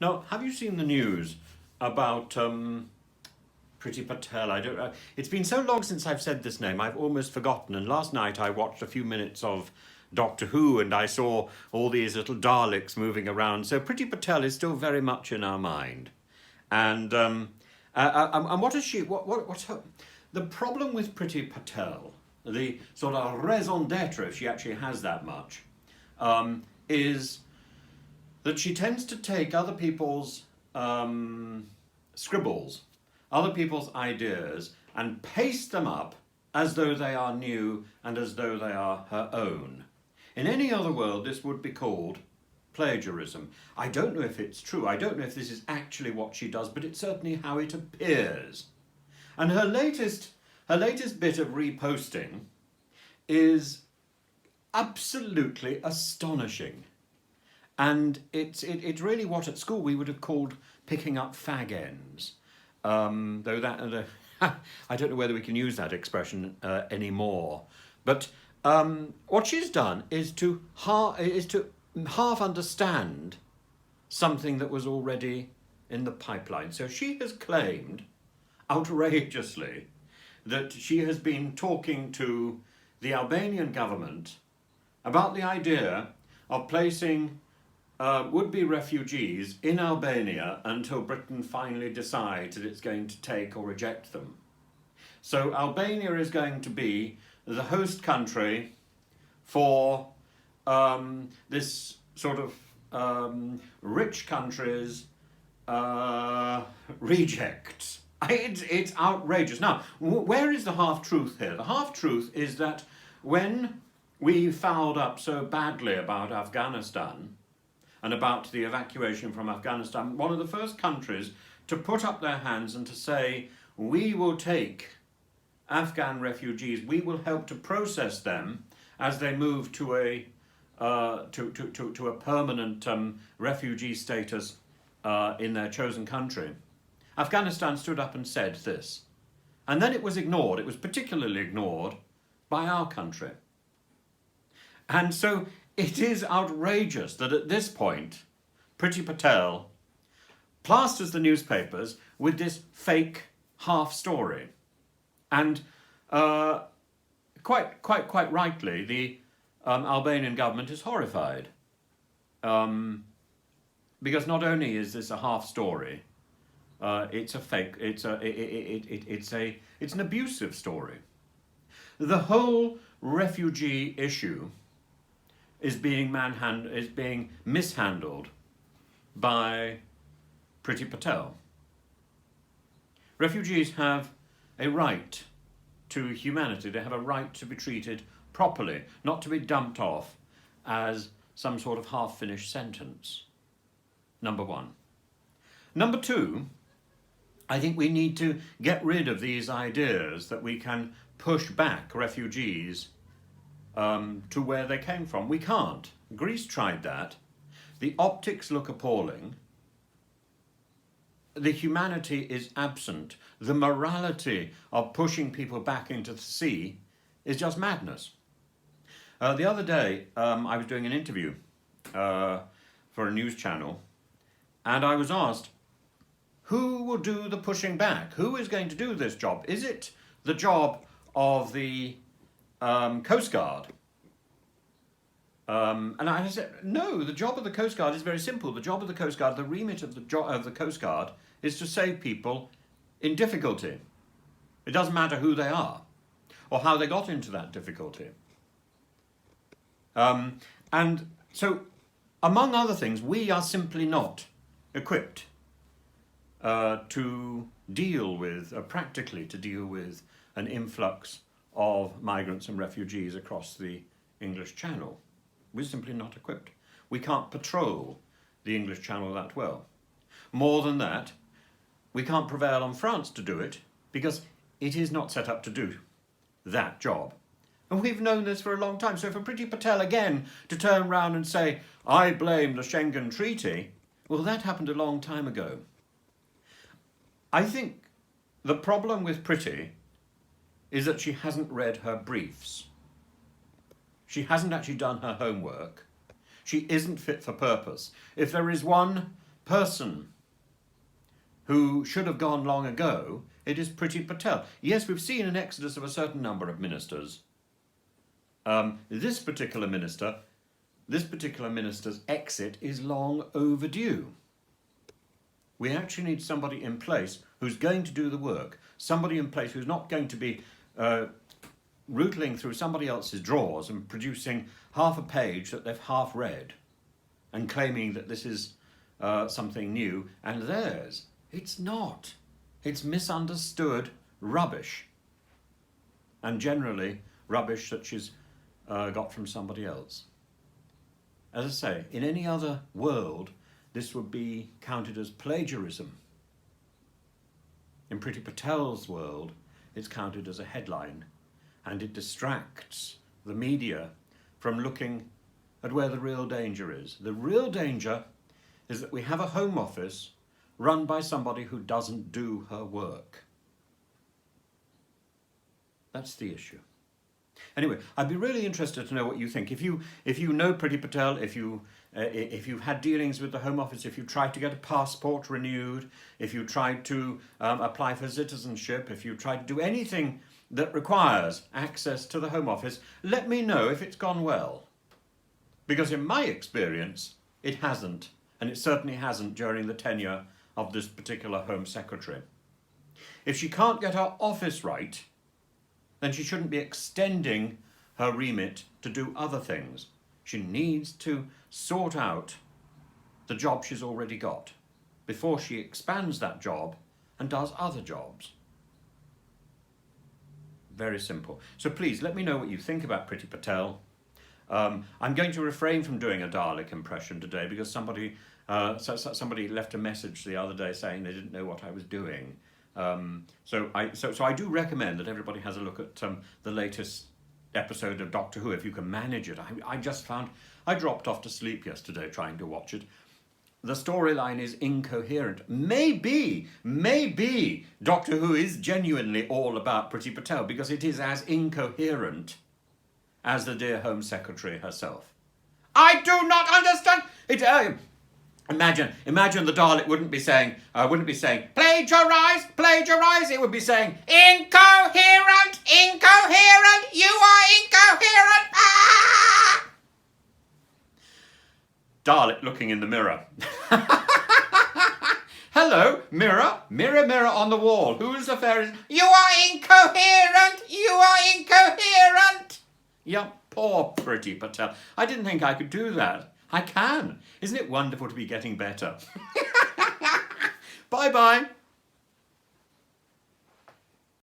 Now, have you seen the news about Priti Patel? I don't know. It's been so long since I've said this name, I've almost forgotten. And last night I watched a few minutes of Doctor Who and I saw all these little Daleks moving around. So Priti Patel is still very much in our mind. And what is she? What's her? The problem with Priti Patel, the sort of raison d'être, if she actually has that much, is that she tends to take other people's scribbles, other people's ideas, and paste them up as though they are new and as though they are her own. In any other world, this would be called plagiarism. I don't know if it's true. I don't know if this is actually what she does, but it's certainly how it appears. And her latest bit of reposting is absolutely astonishing. And it's really what at school we would have called picking up fag ends. Though that, I don't know whether we can use that expression anymore. But what she's done is to half understand something that was already in the pipeline. So she has claimed, outrageously, that she has been talking to the Albanian government about the idea of placing would-be refugees in Albania until Britain finally decides that it's going to take or reject them. So Albania is going to be the host country for this sort of rich country's rejects. It's outrageous. Now, where is the half-truth here? The half-truth is that when we fouled up so badly about Afghanistan and about the evacuation from Afghanistan, one of the first countries to put up their hands and to say, we will take Afghan refugees, we will help to process them as they move to a permanent refugee status in their chosen country. Afghanistan stood up and said this. And then it was ignored. It was particularly ignored by our country. And so it is outrageous that at this point, Priti Patel plasters the newspapers with this fake half story. And quite rightly, the Albanian government is horrified. Because not only is this a half story, it's a fake. It's an abusive story. The whole refugee issue is being mishandled by Priti Patel. Refugees have a right to humanity. They have a right to be treated properly, not to be dumped off as some sort of half-finished sentence. Number one. Number two, I think we need to get rid of these ideas that we can push back refugees to where they came from. We can't. Greece tried that. The optics look appalling. The humanity is absent. The morality of pushing people back into the sea is just madness. The other day, I was doing an interview for a news channel, and I was asked, who will do the pushing back? Who is going to do this job? Is it the job of the Coast Guard? And I said, no, the job of the Coast Guard is very simple. The job of the Coast Guard, the remit of the Coast Guard is to save people in difficulty. It doesn't matter who they are or how they got into that difficulty. And so, among other things, we are simply not equipped to deal with, practically to deal with an influx of migrants and refugees across the English Channel. We're simply not equipped. We can't patrol the English Channel that well. More than that, we can't prevail on France to do it because it is not set up to do that job. And we've known this for a long time. So for Priti Patel again to turn around and say, I blame the Schengen Treaty, well, that happened a long time ago. I think the problem with Priti is that she hasn't read her briefs. She hasn't actually done her homework. She isn't fit for purpose. If there is one person who should have gone long ago, it is Priti Patel. Yes, we've seen an exodus of a certain number of ministers. This particular minister's exit is long overdue. We actually need somebody in place who's going to do the work, somebody in place who's not going to be rootling through somebody else's drawers and producing half a page that they've half read and claiming that this is something new and theirs. It's not. It's misunderstood rubbish, and generally rubbish that she's got from somebody else. As I say, in any other world, this would be counted as plagiarism. In Priti Patel's world, it's counted as a headline, and it distracts the media from looking at where the real danger is. The real danger is that we have a Home Office run by somebody who doesn't do her work. That's the issue. Anyway, I'd be really interested to know what you think. If you know Priti Patel, if you've had dealings with the Home Office, if you tried to get a passport renewed, if you tried to apply for citizenship, if you tried to do anything that requires access to the Home Office, let me know if it's gone well. Because in my experience, it hasn't, and it certainly hasn't during the tenure of this particular Home Secretary. If she can't get her office right, then she shouldn't be extending her remit to do other things. She needs to sort out the job she's already got before she expands that job and does other jobs. Very simple. So please let me know what you think about Priti Patel. I'm going to refrain from doing a Dalek impression today because somebody left a message the other day saying they didn't know what I was doing. So I do recommend that everybody has a look at the latest episode of Doctor Who if you can manage it. I just found I dropped off to sleep yesterday trying to watch it. The storyline is incoherent. Maybe Doctor Who is genuinely all about Priti Patel because it is as incoherent as the dear Home Secretary herself. I do not understand. Imagine the Dalek wouldn't be saying plagiarise. It would be saying incoherent. You are incoherent. Ah! Dalek looking in the mirror. Hello, mirror on the wall. Who's the fairest? You are incoherent. Yeah, poor Priti Patel. I didn't think I could do that. I can. Isn't it wonderful to be getting better? Bye-bye.